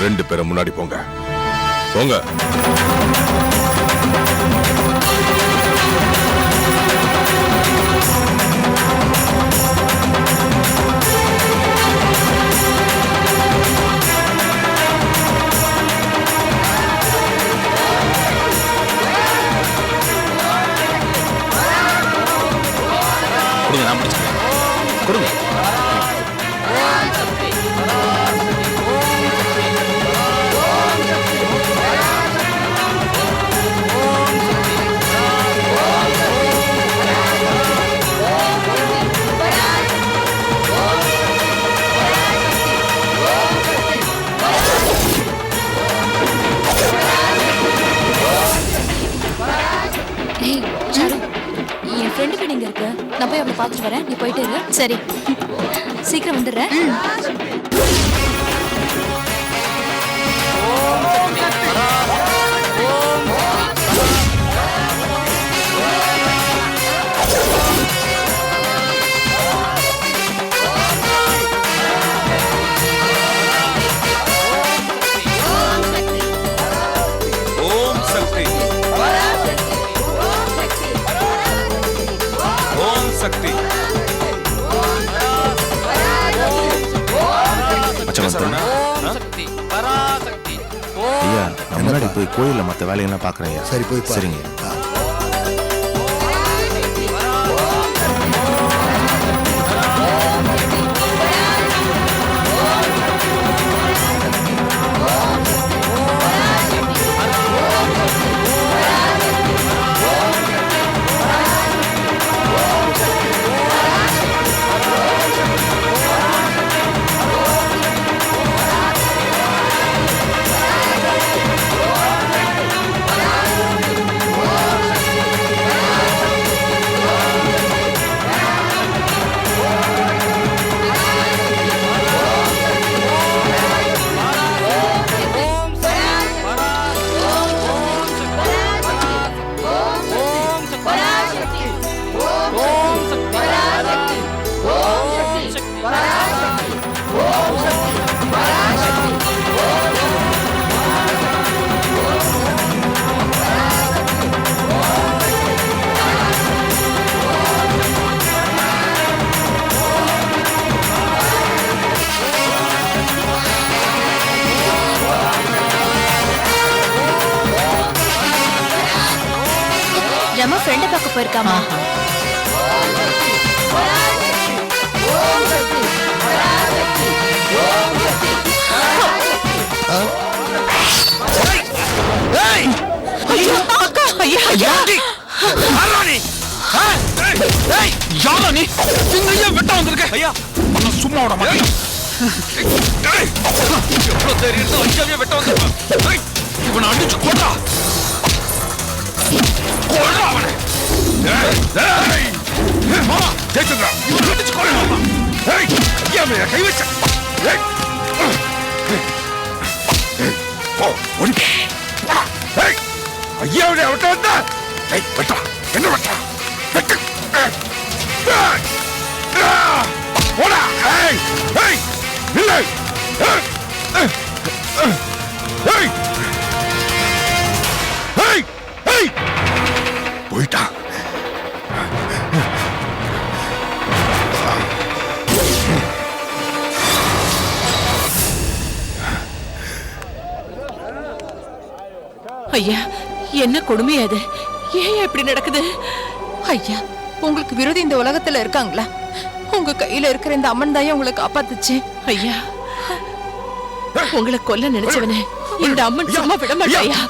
2 பேரை முன்னாடி போங்க போங்க. கொடுங்க, நான் பிடிச்சிக்கிறேன். கொடுங்க. என் ஃப்ரெண்டு வீடு இங்க இருக்கு. நான் போய் அவளை பார்த்துட்டு வரேன். நீ போயிட்டு இரு. சரி, சீக்கிரம் வந்துடுறேன். ஐயா, நான் முன்னாடி போய் கோயில்ல மற்ற வேலையெல்லாம் பாக்குறேன். சரி போய் சரிங்க. ரமா ஃப்ரெண்டை பார்க்க போயிருக்காமா? சும்மா விட மாட்டேன். இவனை அடிச்சு கொண்டா கை வச்ச ஐயாவுடைய விட்ட வந்தா வெட்டா என்ன வெட்டா வெட்டு போடா இல்லை போயிட்டான். ஐயா, என்ன கொடுமை அது? ஏன் இப்படி நடக்குது? ஐயா, உங்களுக்கு விரோதி இந்த உலகத்துல இருக்காங்களா? உங்க கையில இருக்கிற இந்த அம்மன் தாயா உங்களை காப்பாத்துச்சு. ஐயா, உங்களை கொல்ல நினைச்சவனே இந்த அம்மன் சும்மா விட மாட்டாயா?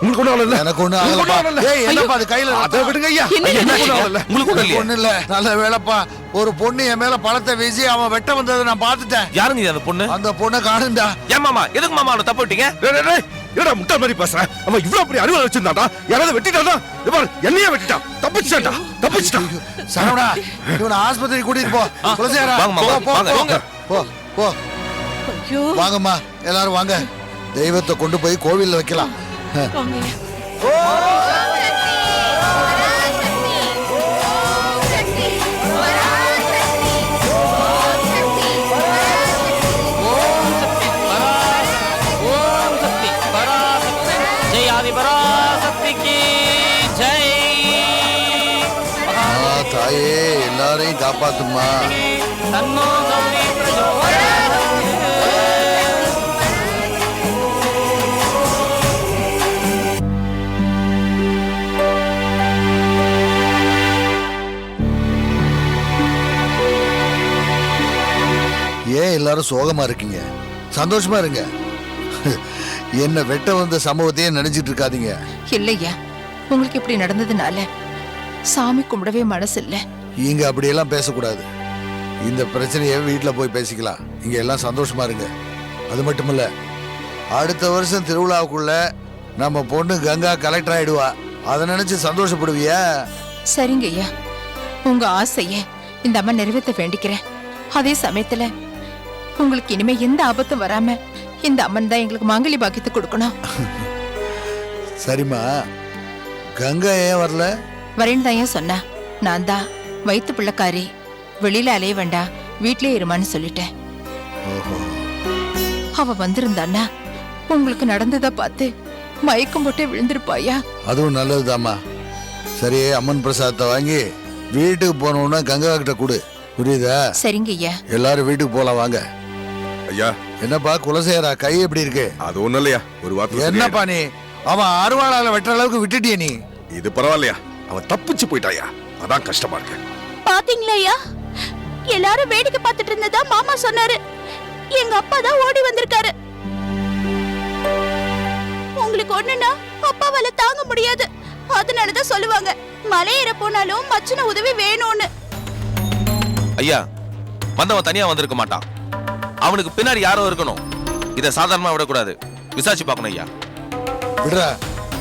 உங்களுக்கு ஒண்ணும் ஆகல. எனக்கு ஒண்ணும் ஆகலப்பா. ஏய், என்னப்பா அது கையில? அதை விடுங்க ஐயா. உங்களுக்கு ஒண்ணும் இல்ல. நல்ல வேலைப்பா. ஒரு பொண்ணு என் மேல பழத்தை வீசி அவன் வெட்ட வந்ததை நான் பார்த்துட்டேன். யாருங்க அந்த பொண்ணு? அந்த பொண்ணை காணுண்டா. ஏன் மாமா, எதுக்கு மாமா அவனை தப்பு விட்டீங்க? என்னடா முட்டை மாதிரி பேசுறேன்? அவன் இவ்வளவு பெரிய அறிவு வச்சிருந்தாடா. யாராவது வெட்டிட்டானா? என்னையே வெட்டிட்டான். தப்பிச்சிட்டான். சரவணா, இவனை ஆஸ்பத்திரி கூட்டிட்டு போ. குலசேகரா, போ. ஐயோ, வாங்கம்மா, எல்லாரும் வாங்க. தெய்வத்தை கொண்டு போய் கோவில்ல வைக்கலாம். ஜெய் ஆதிபராசக்திக்கு ஜெய். தாயே எல்லாரையும் காப்பாத்துமா. தன்னோ கௌரி பிரச்சோதயாத். ஏன் எல்லாரும் சோகமா இருக்கீங்க? சந்தோஷமா இருங்க. என்ன வெட்ட வந்த சம்பவத்தையே நினைச்சிட்டு இருக்காதீங்க. இல்லையா, உங்களுக்கு இப்படி நடந்ததுனால சாமி கும்பிடவே மனசு இல்ல. இங்க அப்படியெல்லாம் பேசக்கூடாது. இந்த பிரச்சனையை வீட்டுல போய் பேசிக்கலாம். இங்க எல்லாம் சந்தோஷமா இருங்க. அது மட்டும் இல்ல, அடுத்த வருஷம் திருவிழாவுக்குள்ள நம்ம பொண்ணு கங்கா கலெக்டர் ஆயிடுவா. அதை நினைச்சு சந்தோஷப்படுவியா? சரிங்க ஐயா, உங்க ஆசைய இந்த அம்மா நிறைவேற்ற வேண்டிக்கிறேன். அதே சமயத்துல உங்களுக்கு இனிமே எந்த ஆபத்தும் வராம இந்த அம்மன் தான் எங்களுக்கு மாங்கலி பாக்கியத்தை கொடுக்கணும். சரிம்மா, கங்கா ஏன் வரல? வரேன்னு தான் ஏன் சொன்னா. நான் தான் வயிற்று பிள்ளைக்காரி, வெளியில அலைய வேண்டாம், வீட்லயே இருமான்னு சொல்லிட்டேன். அவ வந்திருந்தான்னா உங்களுக்கு நடந்ததை பார்த்து மயக்கம் போட்டே விழுந்திருப்பாயா. அதுவும் நல்லதுதாம்மா. சரி, அம்மன் பிரசாதத்தை வாங்கி வீட்டுக்கு போனோம்னா கங்கா கிட்ட கொடு. புரியுதா? சரிங்க ஐயா. எல்லாரும் வீட்டுக்கு போலாம் வாங்க. ஐயா, என்னப்பா குலசேகரா, கை எப்படி இருக்கு? அது ஒண்ணும் இல்லையா, ஒரு வார்த்தை என்னப்பா நீ அவன் அருவாளால வெட்டுற அளவுக்கு விட்டுட்டிய நீ? இது பரவாயில்லையா, அவன் தப்பிச்சு போயிட்டாயா, அதான் கஷ்டமா இருக்கு. பாத்தீங்களா ஐயா, எல்லாரும் வேடிக்கை பார்த்துட்டு இருந்ததா மாமா சொன்னாரு. எங்க அப்பா தான் ஓடி வந்திருக்காரு. உங்களுக்கு ஒண்ணுன்னா அப்பாவால தாங்க முடியாது, அதனாலதான் சொல்லுவாங்க மலையேற போனாலும் மச்சன உதவி வேணும்னு. ஐயா, வந்தவன் தனியா வந்திருக்க மாட்டான். அவனுக்கு பின்னாடி யாரோ இருக்கணும். இதை சாதாரணமா விடக்கூடாது, விசாரிச்சு பார்க்கணும் ஐயா. விடுறா,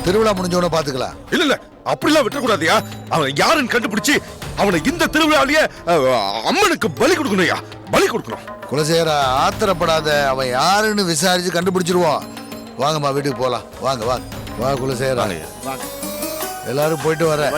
திருவிழா முடிஞ்சவன பாத்துக்கலாம். இல்ல இல்ல, அப்படிலாம் விட்டுறக்கூடாதுயா. அவன் யாருன்னு கண்டுபிடிச்சு அவனை இந்த திருவிழாலேயே அம்மனுக்கு பலி கொடுக்கணும்யா, பலி கொடுக்கணும். குலசேகரா, ஆத்திரப்படாத. அவன் யாருன்னு விசாரிச்சு கண்டுபிடிச்சிருவோம். வாங்கம்மா, வீட்டுக்கு போலாம். வாங்க வாங்க. வா குலசேகரா, வாங்க ஐயா. எல்லாரும் போயிட்டு வரேன்.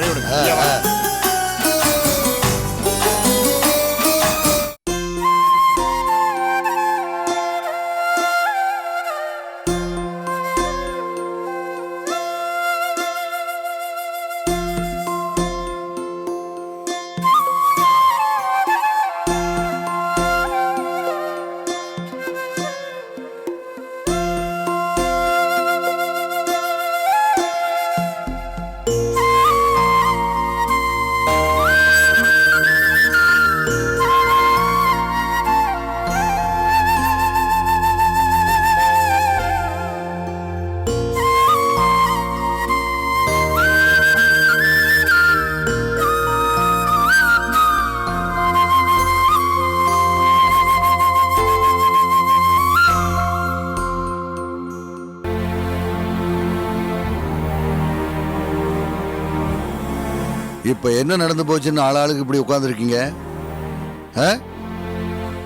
இப்ப என்ன நடந்து போச்சுன்னு ஆளாளுக்கு இப்படி உட்கார்ந்துருக்கீங்க?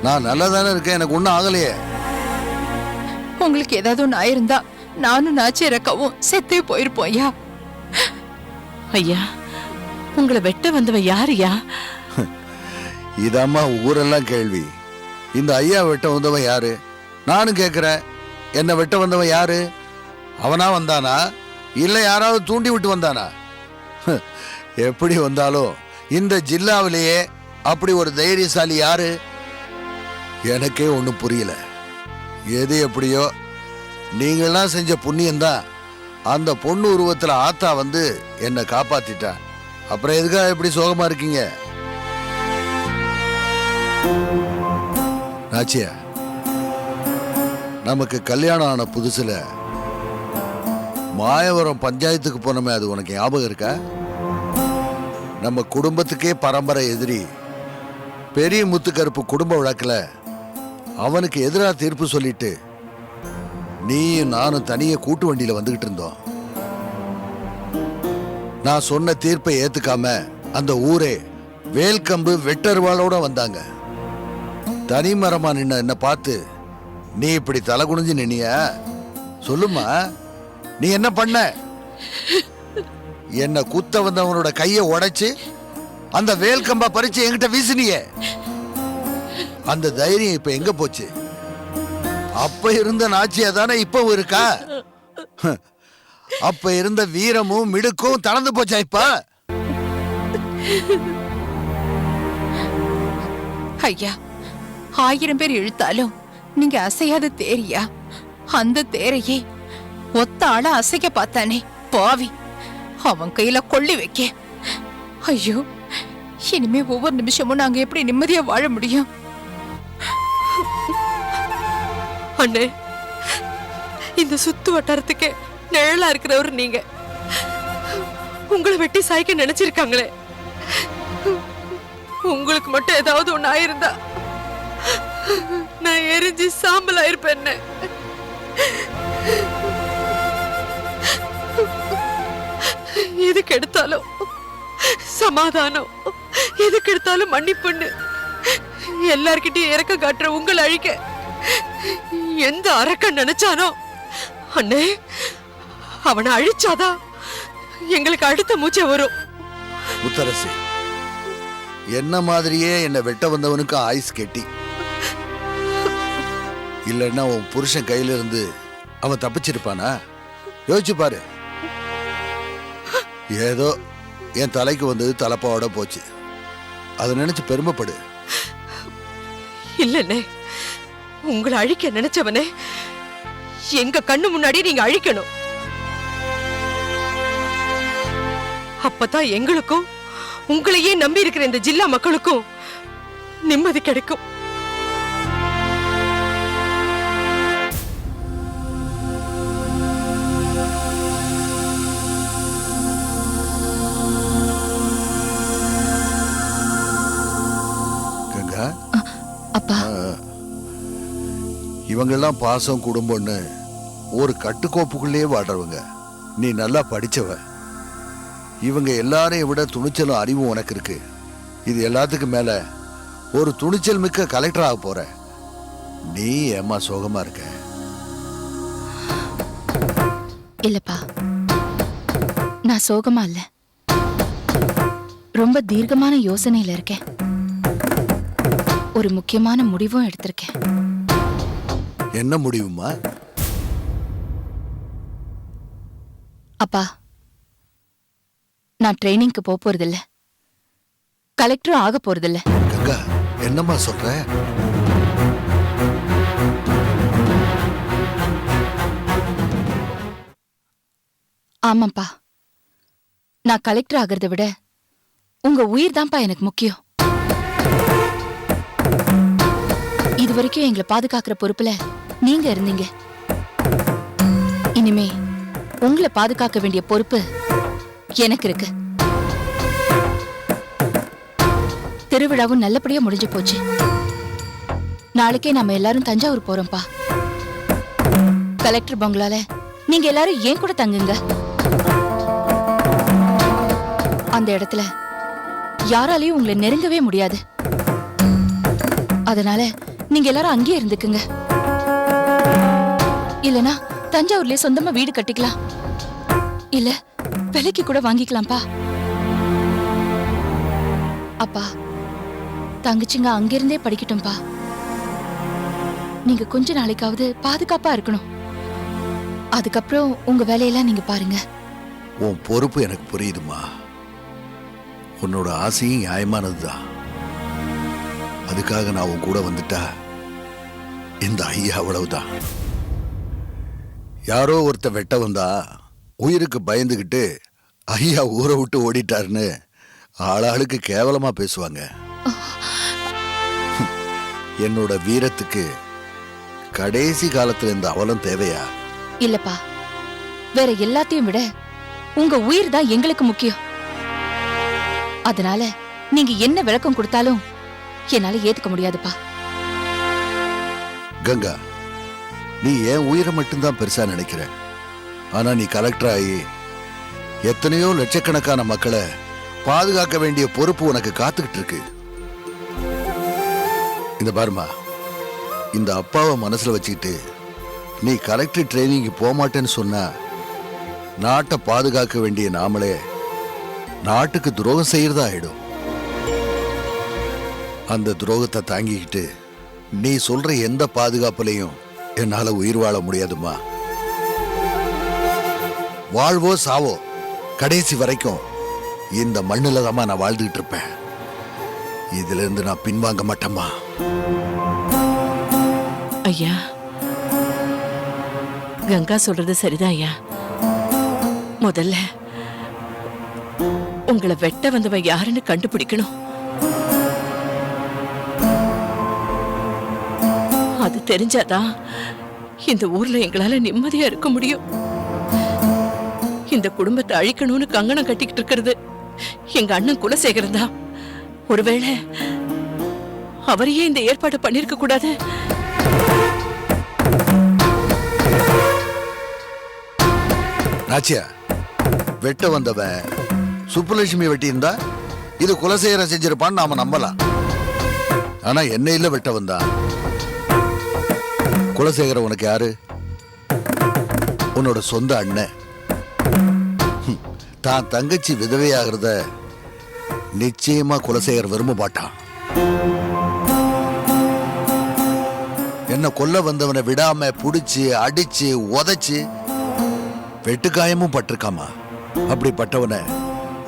நான் நல்லா தானே இருக்கேன், எனக்கு ஒன்றும் ஆகலையே. உங்களுக்கு ஏதாவது ஒன்று ஆயிருந்தா நானும் நாச்சியரக்கவும் செத்தே போயிருப்போம் ஐயா. ஐயா, உங்களை வெட்ட வந்தவன் யாருயா? இதம்மா ஊரெல்லாம் கேள்வி. இந்த ஐயா வெட்ட வந்தவன் யாரு? நானும் கேட்கிறேன், என்ன வெட்ட வந்தவன் யாரு? அவனா வந்தானா, இல்ல யாராவது தூண்டி விட்டு வந்தானா? எப்படி வந்தாலும் இந்த ஜில்லாவிலேயே அப்படி ஒரு தைரியசாலி யாரு? எனக்கே ஒன்றும் புரியல. எது எப்படியோ, நீங்கள்லாம் செஞ்ச புண்ணியம்தான் அந்த பொண்ணு உருவத்துல ஆத்தா வந்து என்னை காப்பாத்திட்டா. அப்புறம் எதுக்காக எப்படி சோகமா இருக்கீங்க? நாச்சியா, நமக்கு கல்யாணம் ஆன புதுசுல மாயவரம் பஞ்சாயத்துக்கு போனோமே, அது உனக்கு ஞாபகம் இருக்கா? நம்ம குடும்பத்துக்கே பரம்பரை எதிரி பெரிய முத்துக்கருப்பு குடும்ப வழக்கில் அவனுக்கு எதிராக தீர்ப்பு சொல்லிட்டு நீயும் நானும் தனியே கூட்டு வண்டியில வந்துகிட்டு இருந்தோம். நான் சொன்ன தீர்ப்பை ஏத்துக்காம அந்த ஊரே வேல்கம்பு வெட்டருவாளோட வந்தாங்க. தனிமரமா நின்ன என்ன பார்த்து நீ இப்படி தலை குனிஞ்சு நின்னியா? சொல்லுமா, நீ என்ன பண்ண? என்ன குத்த வந்தவனோட கையை உடைச்சு அந்த வேல்கம்பா பறிச்சு என்கிட்ட வீசினியே. அந்த தைரியம் இப்ப எங்க போச்சு? அப்ப இருந்த நாச்சியா தானே இப்ப இருக்கா? அப்ப இருந்த வீரமும் மிடுக்கும் தளர்ந்து போச்சா இப்ப? ஐயா, 1000 பேர் இழுத்தாலும் நீங்க அசையாத தேரியா? அந்த தேரையே ஒத்த ஆள அசைக்க பார்த்தானே பாவி, அவன் கையில கொள்ளி வைக்க. ஐயோ, இனிமே ஒவ்வொரு நிமிஷமும் நாங்க எப்படி நிம்மதியா வாழ முடியும்? அண்ணே, இந்த சுத்து வட்டாரத்துக்கு நிழலா இருக்கிறவர் நீங்க. உங்களை வெட்டி சாய்க்க நினைச்சிருக்காங்களே, உங்களுக்கு மட்டும் ஏதாவது ஒண்ணு ஆயிருந்தா நான் எரிஞ்சு சாம்பல் ஆயிருப்பேன். எதுக்கு எடுத்தாலும் சமாதானம், எதுக்கு எடுத்தாலும் மன்னிப்புன்னு எல்லார்கிட்டயும் இறக்க காட்டுற உங்களை அழிக்க எந்த அரக்கன் நினைச்சானோ அண்ணே, அவனை அழிச்சாதான் எங்களுக்கு அடுத்த மூச்சை வரும். முத்தரசி, என்ன மாதிரியே என்னை வெட்ட வந்தவனுக்கு ஆயுஸ் கெட்டி. இல்லைன்னா உன் புருஷன் கையில இருந்து அவன் தப்பிச்சிருப்பானா? யோசிச்சு பாரு. ஏதோ என் தலைக்கு வந்தது தலப்பாவோட போச்சு, அதை நினைச்சு பெருமைப்படு. இல்லண்ணே, உங்களை அழிக்க நினைச்சவனே எங்க கண்ணு முன்னாடி நீங்க அழிக்கணும். அப்பதான் எங்களுக்கும் உங்களையே நம்பி இருக்கிற இந்த ஜில்லா மக்களுக்கும் நிம்மதி கிடைக்கும். கங்கா, அப்பா, இவங்கெல்லாம் பாசம் குடும்பம்னு ஒரு கட்டுக்கோப்புக்குள்ளேயே வாழ்றவங்க. நீ நல்லா படிச்சவ. இவங்க எல்லாரையும் விட துணிச்சலும் அறிவும் உனக்கு இருக்கு. இது எல்லாத்துக்கும் மேல ஒரு துணிச்சல் மிக்க கலெக்டர் ஆக போற. நீ ஏம்மா சோகமா இருக்க? இல்லப்பா, நான் சோகமா இல்ல, ரொம்ப தீர்க்கமான யோசனையில இருக்கேன். ஒரு முக்கியமான முடிவும் எடுத்திருக்கேன். என்ன முடிவுமா? அப்பா, நான் ட்ரைனிங்க்கு போறதில்ல, கலெக்டரும் ஆக போறதில்ல. கங்கா, என்னம்மா சொல்ற? ஆமாப்பா, நான் கலெக்டர் ஆகிறத விட உங்க உயிர் தான்ப்பா எனக்கு முக்கியம். இது வரைக்கும் எங்களை பாதுகாக்கிற பொறுப்புல நீங்க இருந்தீங்க. இனிமே உங்களை பாதுகாக்க வேண்டிய பொறுப்பு எனக்கு இருக்கு. திருவிழாவும் நல்லபடியா முடிஞ்சு போச்சு. நாளைக்கே நாம எல்லாரும் தஞ்சாவூர் போறோம்ப்பா. கலெக்டர் பங்களால நீங்க எல்லாரும் ஏன் கூட தங்குங்க. அந்த இடத்துல யாராலையும் உங்களை நெருங்கவே முடியாது. அதனால நீங்க எல்லாரும் அங்கேயே இருந்துக்குங்க. இல்லனா தஞ்சாவூர்லயே சொந்தமா வீடு கட்டிக்கலாம், இல்ல விலைக்கு கூட வாங்கிக்கலாம்ப்பா. அப்பா, தங்கச்சிங்க அங்கிருந்தே படிக்கட்டும்பா. நீங்க கொஞ்ச நாளைக்காவது பாதுகாப்பா இருக்கணும். அதுக்கப்புறம் உங்க வேலையெல்லாம் நீங்க பாருங்க. உன் பொறுப்பு எனக்கு புரியுதுமா. உன்னோட ஆசையும் நியாயமானதுதான். அதுக்காக நான் உன் கூட வந்துட்டா இந்த ஐயா அவ்வளவுதான். யாரோ ஒருத்த வெட்ட வந்தா உயிருக்கு பயந்துகிட்டு ஐயா ஊரை விட்டு ஓடிட்டாருன்னு ஆளாளுக்கு கேவலமா பேசுவாங்க. என்னோட வீரத்துக்கு கடைசி காலத்துல இந்த அவலம் தேவையா? இல்லப்பா, வேற எல்லாத்தையும் விட உங்க உயிர் தான் எங்களுக்கு முக்கியம். அதனால நீங்க என்ன விளக்கம் கொடுத்தாலும் என்னால ஏத்துக்க முடியாதுப்பா. கங்கா, நீ ஏன் உயிரை மட்டும்தான் பெருசா நினைக்கிற. ஆனா நீ கலெக்டர் ஆகி எத்தனையோ லட்சக்கணக்கான மக்களை பாதுகாக்க வேண்டிய பொறுப்பு உனக்கு காத்துக்கிட்டு இருக்கு. இந்த பாருமா, இந்த அப்பாவை மனசுல வச்சுக்கிட்டு நீ கலெக்டர் ட்ரைனிங் போக மாட்டேன்னு சொன்னா நாட்டை பாதுகாக்க வேண்டிய நாமளே நாட்டுக்கு துரோகம் செய்யறதா ஆயிடும். அந்த துரோகத்தை தாங்கிக்கிட்டு நீ சொல்ற எந்த பாதுகாப்புலையும் என்னால உயிர் வாழ முடியாதுமா. வாழ்வோ சாவோ கடைசி வரைக்கும் இந்த மண்ணுல தான் நான் வாழ்ந்துகிட்டு இருப்பேன். இதுல இருந்து நான் பின்வாங்க மாட்டேம்மா. ஐயா, கங்கா சொல்றது சரிதான் ஐயா. முதல்ல உங்களை வெட்ட வந்தவன் யாருன்னு கண்டுபிடிக்கணும். அது தெரிஞ்சாதான் இந்த ஊர்ல எங்களால நிம்மதியா இருக்க முடியும். இந்த குடும்பத்தை அழிக்கணும்னு கங்கணம் கட்டிக்கிட்டு இருக்கிறது எங்க அண்ணன் குலசேகரன் தான். ஒருவேளை அவரையே இந்த ஏற்பாடு பண்ணிருக்க கூடாது. நாச்சியா, வெட்ட வந்தவன் சுப்புலட்சுமி வெட்டி இருந்தா இது குலசேகரன் செஞ்சிருப்பான்னு நாம நம்பலாம். ஆனா என்னையில வெட்ட வந்தான். குலசேகரன் உனக்கு யாரு? உன்னோட சொந்த அண்ணன். தான் தங்கச்சி விதவையாகிறத நிச்சயமா குலசேகர் விரும்ப மாட்டான். என்ன கொல்ல வந்தவனை விடாம புடிச்சு அடிச்சு உதைச்சு வெட்டுக்காயமும் பட்டிருக்காமா. அப்படிப்பட்டவனை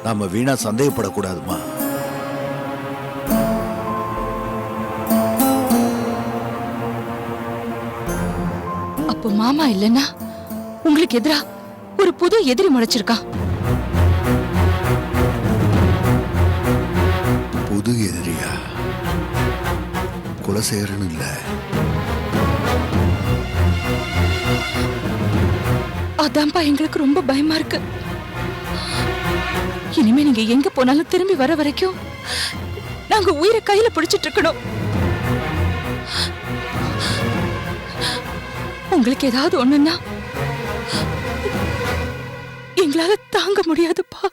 நாம வீணா சந்தேகப்படக்கூடாதுமா. அப்போ மாமா இல்லைன்னா உங்களுக்கு எதிரா ஒரு புது எதிரி முளைச்சிருக்கான். புது எதிரியா? குலசேகரன் இல்ல. அதான்ப்பா எங்களுக்கு ரொம்ப பயமா இருக்கு. இனிமே நீங்க எங்க போனாலும் திரும்பி வர வரைக்கும் நாங்க உயிரை கையில பிடிச்சிட்டு இருக்கணும். உங்களுக்கு ஏதாவது ஒண்ணுன்னா எங்களால தாங்க முடியாதுப்பா.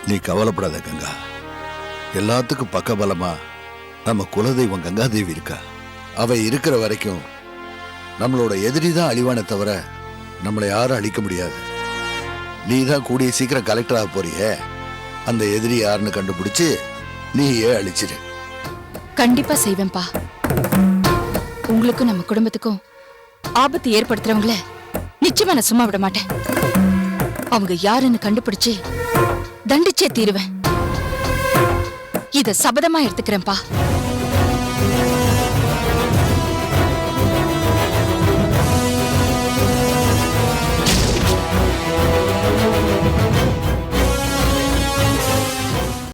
நீ கவலைப்படாத கங்கா. எல்லாத்துக்கும் பக்கபலமா நம்ம குலதெய்வம் கங்காதேவி இருக்கா. அவ இருக்கிற வரைக்கும் நம்மளோட எதிரி தான் அழிவானே தவிர நம்மளை யாரும் அழிக்க முடியாது. நீ தான் கூடிய சீக்கிரம் கலெக்டர் ஆக போறியே, அந்த எதிரி யாருன்னு கண்டுபிடிச்சு நீயே அழிச்சிரு. கண்டிப்பா செய்வேன்பா. உங்களுக்கும் நம்ம குடும்பத்துக்கும் ஆபத்து ஏற்படுத்துறவங்கள நிச்சயமா நான் சும்மா விட மாட்டேன். அவங்க யாருன்னு கண்டுபிடிச்சு தண்டிச்சே தீருவேன். இத சபதமா எடுத்துக்கிறேன்பா.